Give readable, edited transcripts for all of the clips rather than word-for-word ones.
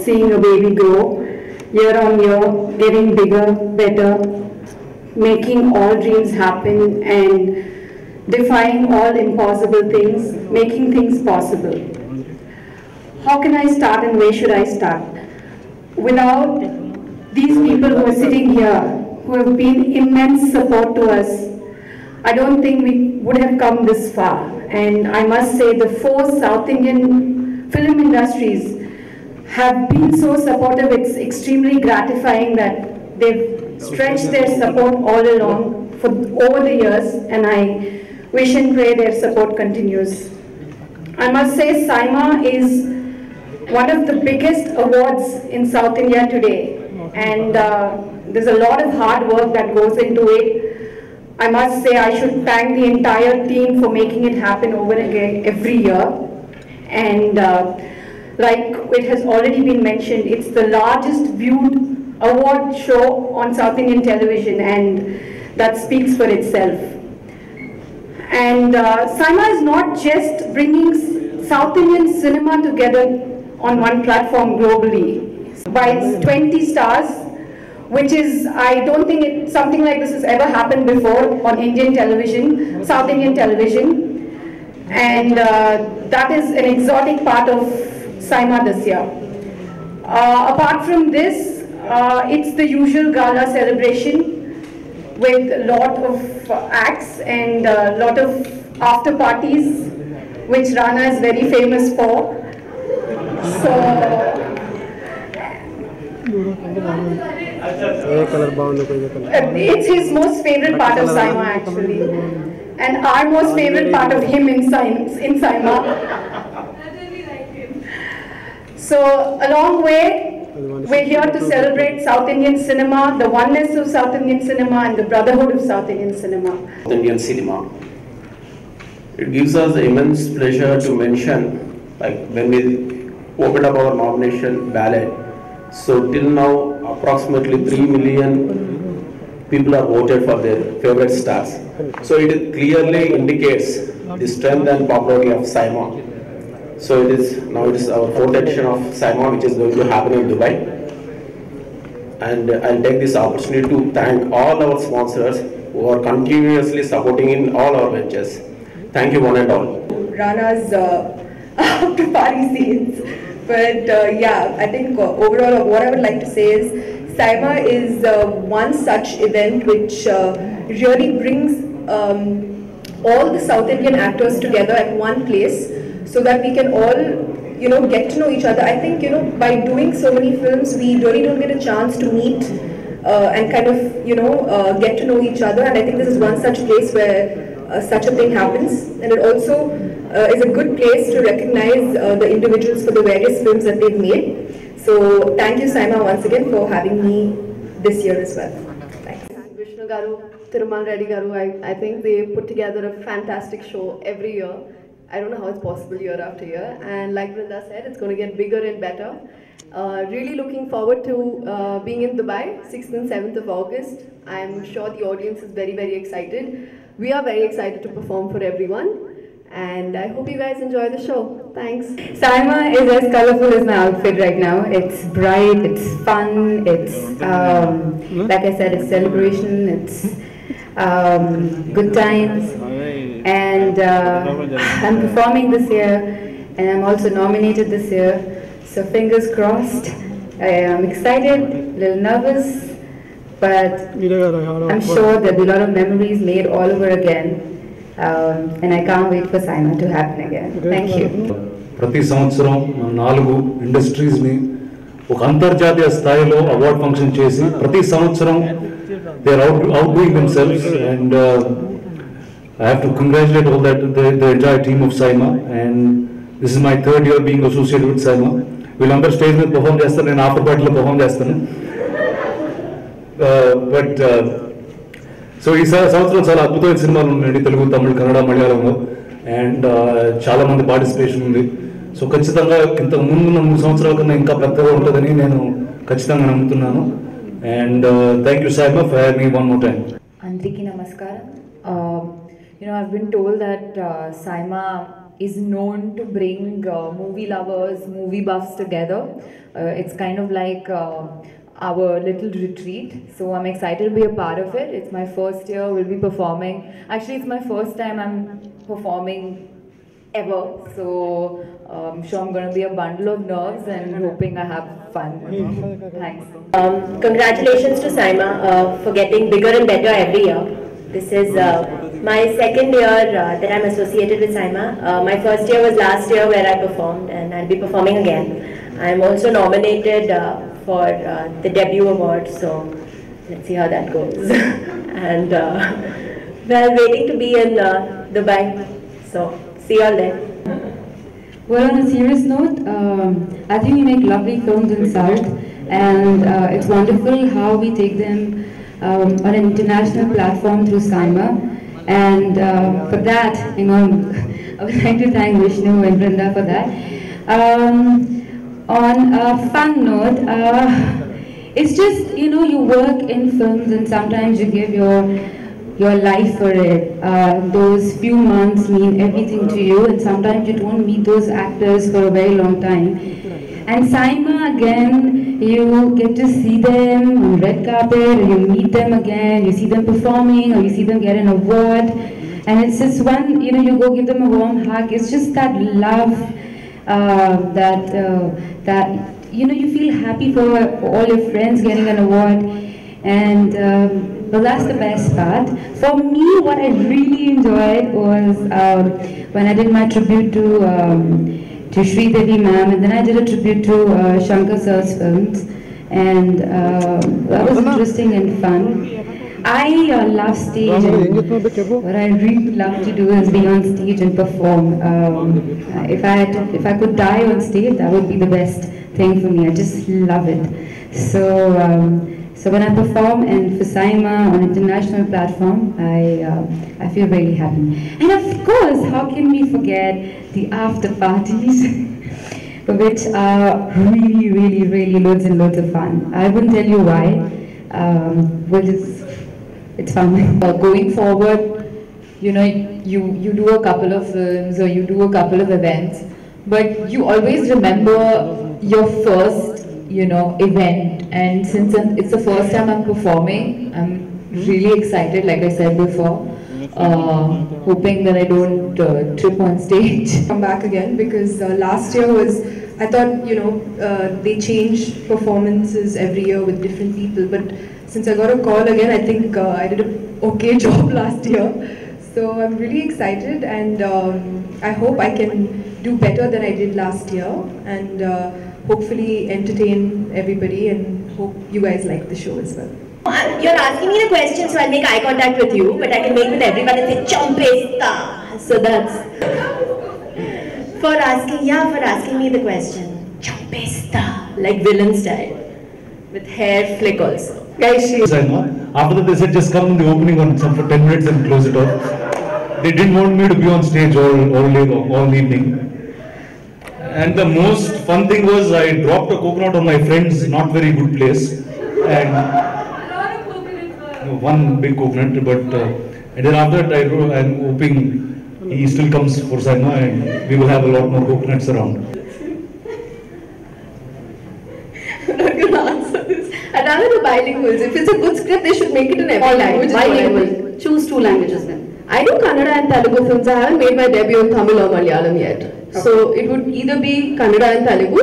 seeing a baby grow year on year, getting bigger, better, making all dreams happen and defying all impossible things, making things possible. How can I start and where should I start? Without these people who are sitting here, who have been immense support to us, I don't think we would have come this far. And I must say the 4 South Indian film industries have been so supportive. It's extremely gratifying that they've stretched their support all along for over the years, and I wish and pray their support continues. I must say SIMA is one of the biggest awards in South India today, and there's a lot of hard work that goes into it. I must say I should thank the entire team for making it happen over again every year. And like it has already been mentioned, it's the largest viewed award show on South Indian television, and that speaks for itself. And SIMA is not just bringing South Indian cinema together on one platform globally. By its 20 stars, which is, I don't think something like this has ever happened before on Indian television, South Indian television. And that is an exotic part of SIMA this year. Apart from this, it's the usual gala celebration with a lot of acts and a lot of after parties, which Rana is very famous for. So, it's his most favorite part of SIMA actually, and our most favorite part of him in SIMA. So a long way, we're here to celebrate South Indian cinema, the oneness of South Indian cinema and the brotherhood of South Indian cinema. South Indian cinema. It gives us immense pleasure to mention, like when we opened up our nomination ballot, so till now approximately 3 million people are voted for their favorite stars. So it clearly indicates the strength and popularity of SIMA. So it is our 4th edition of SIMA, which is going to happen in Dubai. And I'll take this opportunity to thank all our sponsors who are continuously supporting in all our ventures. Thank you one and all. Rana's after party scenes. But yeah, I think overall what I would like to say is SIMA is one such event which really brings all the South Indian actors together at one place so that we can all, get to know each other. I think, by doing so many films, we really don't get a chance to meet and kind of, get to know each other. And I think this is one such place where such a thing happens. And it also is a good place to recognize the individuals for the various films that they've made. So thank you SIMA once again for having me this year as well. Thanks. Vishnu Garu, Thirumal Reddy Garu, I think they put together a fantastic show every year. I don't know how it's possible year after year, and like Brinda said, it's going to get bigger and better. Really looking forward to being in Dubai, 6th and 7th of August. I'm sure the audience is very, very excited. We are very excited to perform for everyone, and I hope you guys enjoy the show. Thanks. SIMA is as colorful as my outfit right now. It's bright, it's fun, it's, like I said, it's celebration, it's good times. And I'm performing this year, and I'm also nominated this year. So fingers crossed. I'm excited, a little nervous, but I'm sure there'll be a lot of memories made all over again. And I can't wait for SIMA to happen again. Thank you. ప్రతి సంవత్సరం 4 ఇండస్ట్రీస్ని ఒక అంతర్జాతీయ స్థాయిలో award function చేసి ప్రతి సంవత్సరం they are outdoing themselves, and I have to congratulate all the entire team of SIMA, and this is my 3rd year being associated with SIMA. వీళ్ళందరూ stage మీద పర్ఫామ్ చేస్తారు, నేను ఆఫ్టర్ పార్టీలో పర్ఫామ్ చేస్తాను. But so ఈ సంవత్సరం చాలా అద్భుతమైన సినిమాలు ఉన్నాయండి, తెలుగు, తమిళ, కన్నడ, మలయాళంలో, అండ్ చాలా మంది పార్టిసిపేషన్ ఉంది. సో ఖచ్చితంగా ఇంత ముందున్న 3 సంవత్సరాల కన్నా ఇంకా పెద్దగా ఉంటుందని నేను ఖచ్చితంగా నమ్ముతున్నాను. And thank you SIMA for having me one more time. అందరికీ నమస్కారం. I've been told that SIMA is known to bring movie lovers, movie buffs together. It's kind of like our little retreat. So I'm excited to be a part of it. It's my first year, we'll be performing. Actually, it's my first time I'm performing ever. So I'm sure I'm going to be a bundle of nerves and hoping I have fun. Thanks. Congratulations to Saima for getting bigger and better every year. This is my second year that I'm associated with Saima. My first year was last year where I performed, and I'll be performing again. I'm also nominated for the debut award, so let's see how that goes. And well, waiting to be in Dubai, so see you all there. Well, on a serious note, I think we make lovely films in South, and it's wonderful how we take them on an international platform through Saima. And for that, I would like to thank Vishnu and Brinda for that. On a fun note, it's just, you work in films and sometimes you give your life for it. Those few months mean everything to you, and sometimes you don't meet those actors for a very long time. And Saima, again, you get to see them on red carpet, and you meet them again, you see them performing, or you see them get an award. And it's just one, you go give them a warm hug. It's just that love that you feel happy for all your friends getting an award. And well, that's the best part. For me, what I really enjoyed was when I did my tribute to Sridevi ma'am, and then I did a tribute to Shankar sir's films, and that was interesting and fun. I love stage, and what I really love to do is be on stage and perform. If I could die on stage, that would be the best thing for me. I just love it. So when I perform and for Saima on international platform, I feel really happy. And of course, how can we forget the after parties, which are really, really, really loads and loads of fun. I wouldn't tell you why, but it's fun. Going forward, you do a couple of films or you do a couple of events, but you always remember your first event, and since it's the first time I'm performing, I'm really excited, like I said before, hoping that I don't trip on stage. Come back again, because last year I thought, they change performances every year with different people, but since I got a call again, I think I did an okay job last year. So I'm really excited, and I hope I can do better than I did last year, and hopefully entertain everybody, and hope you guys like the show as well. You're asking me the question, so I'll make eye contact with you, but I can make with everyone and say Champesta. So that's for asking me the question. Champesta, like villain style, with hair flick also. Guys, after that, they said just come in the opening for 10 minutes and close it off. They didn't want me to be on stage all evening. And the most fun thing was I dropped a coconut on my friend's not very good place. And one big coconut, but and then after that I'm hoping he still comes for Saima and we will have a lot more coconuts around. I'm not going to answer this. I'd rather the bilinguals. If it's a good script, they should make it in every language. Bilingual. Choose 2 languages then. I do Kannada and Telugu films. I haven't made my debut in Tamil or Malayalam yet. Okay. So it would either be Kannada and Telugu,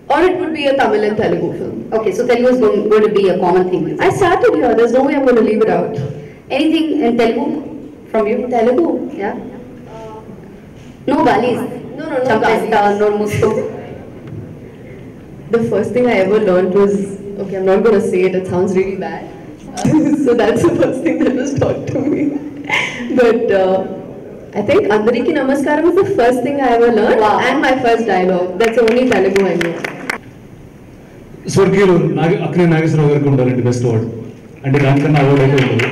or it would be a Tamil and Telugu film. Okay, so Telugu is going to be a common thing. I started here. There's no way I'm going to leave it out. Anything in Telugu from you? Telugu? Yeah. No Galis. No Champesta, no Musto. The first thing I ever learned was, okay, I'm not going to say it. It sounds really bad. So that's the first thing that was taught to me. But I think Andariki Namaskaram was the first thing I ever learned, and my first dialogue. That's the only Telugu I knew. స్వర్గీయులు Akkineni Nageswararao గారికి ఉండాలండి best award అంటే దానికన్నా award అయితే ఉండదు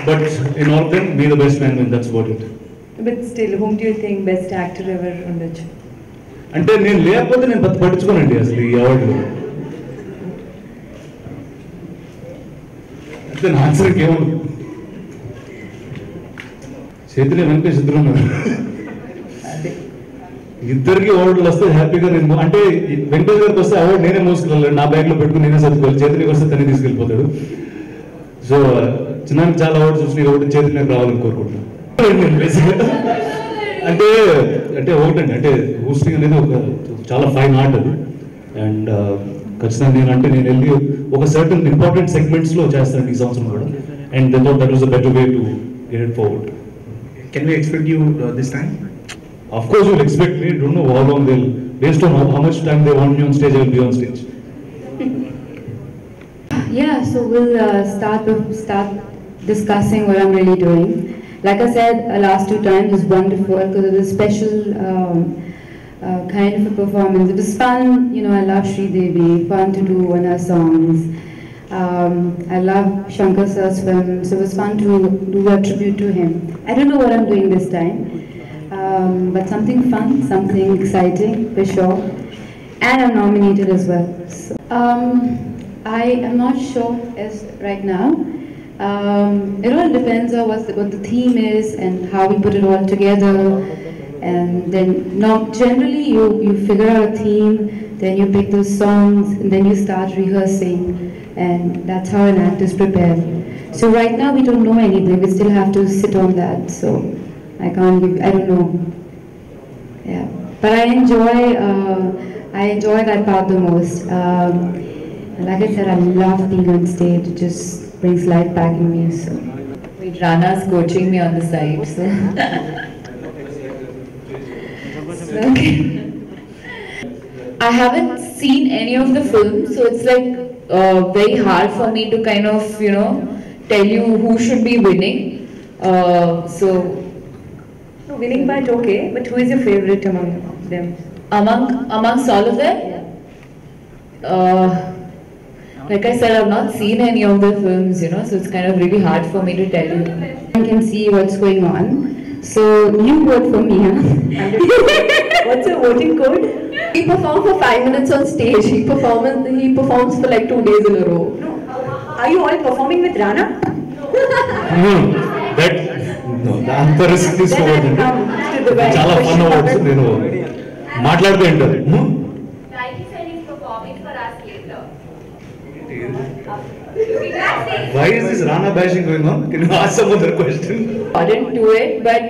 but in all them be the best man that's what it But still, whom do you think best actor ever ఉండొచ్చు? అంటే నేను లేకపోతే నేను పట్టించుకోనండి అసలు ఈ అవార్డులు అంటే నా ఆన్సర్కి ఏముంది చైతన్య వెంకటేష్ ఇద్దరు ఉన్నారు. ఇద్దరికి అవార్డులు వస్తే హ్యాపీగా నేను అంటే వెంకటేష్ గారికి వస్తే అవార్డు నేనే మోసుకెళ్ళాలి, నా బ్యాగ్ లో పెట్టుకుని నేనే సర్దుకోవాలి. చైతన్యకి వస్తే తనే తీసుకెళ్ళిపోతాడు. సో చిన్నానికి చాలా అవార్డ్స్ వచ్చినాయి కాబట్టి చైతన్యకి రావాలని కోరుకుంటున్నాను. అంటే అంటే ఒకటండి, అంటే హోస్టింగ్ అనేది ఒక చాలా ఫైన్ ఆర్ట్ అది. అండ్ ఖచ్చితంగా నేను వెళ్ళి ఒక సర్టన్ ఇంపార్టెంట్ సెగ్మెంట్స్ లో చేస్తాను ఈ సంవత్సరం కూడా. And they thought that was a better way to get it forward. Can we expect you this time? Of course you'll expect me. Don't know how long they'll, based on how much time they want me on stage, I will be on stage. Yeah, so we'll start discussing what I'm really doing. Like I said, last 2 times was wonderful because it was a special kind of a performance. It was fun, you know. I love Sri Devi, fun to do one of her songs. I love Shankar Sir's film, so it was fun to do a tribute to him. I don't know what I'm doing this time, but something fun, something exciting for sure. And I'm nominated as well. So, I am not sure as right now. It all depends on what the theme is and how we put it all together. And then, generally you figure out a theme, then you pick those songs, and then you start rehearsing. And that's how an act is prepared. So right now we don't know anything. We still have to sit on that. So I don't know. Yeah, but I enjoy that part the most. Like I said, I love being on stage. It just brings life back in me. So wait, Rana's coaching me on the side. So okay. I haven't seen any of the films, so it's like very hard for me to kind of, you know, tell you who should be winning. So Winning part okay, but who is your favorite among them? Amongst all of them, like I said, I've not seen any of the films, you know, so it's kind of really hard for me to tell you. I can see what's going on. So you vote for me, huh? What's your voting code? He performed for 5 minutes on stage. He performs for like 2 days in a row. No. Are you all performing with Rana? అంత risk తీసుకోవద్దండి. చాలా fun అవ్వచ్చు. నేను మాట్లాడుతూ ఉంటాను. Why is this Rana bashing going on? Can you ask some other question? I didn't do it, but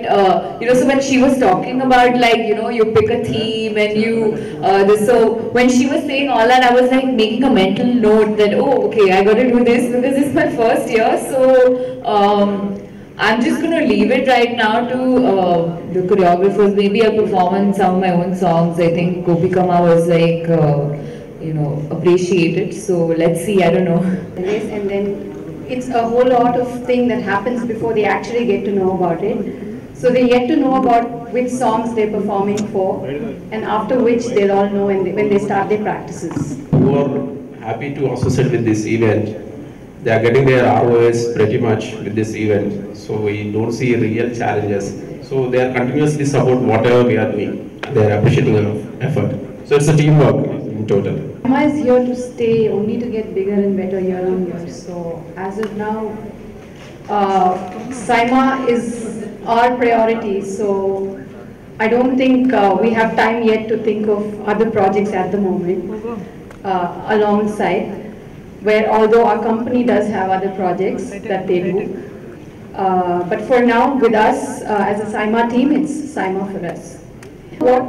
you know, so when she was talking about, like, you know, you pick a theme and you so when she was saying all that, I was like making a mental note that, oh, okay, I got to do this because this is my first year. So I'm just going to leave it right now to the choreographers. Maybe I'll perform on some of my own songs. I think Gopikama was like you know, appreciated. So let's see, I don't know. And then it's a whole lot of thing that happens before they actually get to know about it. So they get to know about which songs they're performing for, and after which they'll all know when they start their practices. Who are happy to associate with this event, they are getting their ROS pretty much with this event. So we don't see real challenges. So they are continuously support whatever we are doing. They are appreciating our effort. So it's a teamwork in total. Saima is here to stay, only to get bigger and better year on year. So as of now, Saima is our priority. So I don't think we have time yet to think of other projects at the moment alongside. Where although our company does have other projects that they do, but for now with us as a Saima team, it's Saima for us. What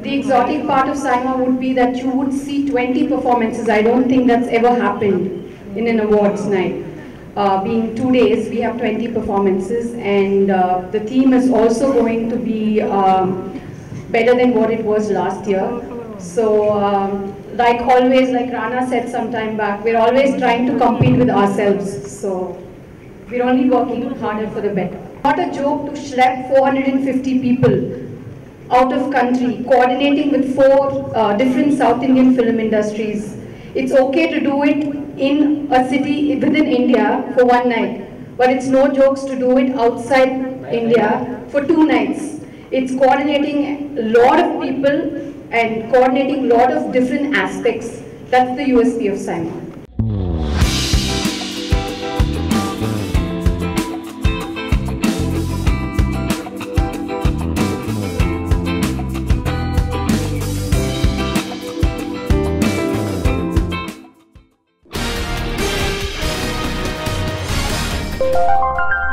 the exotic part of Saima would be that you would see 20 performances. I don't think that's ever happened in an awards night. Being 2 days, we have 20 performances, and the theme is also going to be better than what it was last year. So like always, like Rana said some time back, we're always trying to compete with ourselves. So we're only working harder for the better. Not a joke to schlep 450 people out of country, coordinating with 4 different South Indian film industries. It's okay to do it in a city within India for 1 night, but it's no jokes to do it outside India for 2 nights. It's coordinating a lot of people and coordinating a lot of different aspects. That's the USP of Saima. Thank you.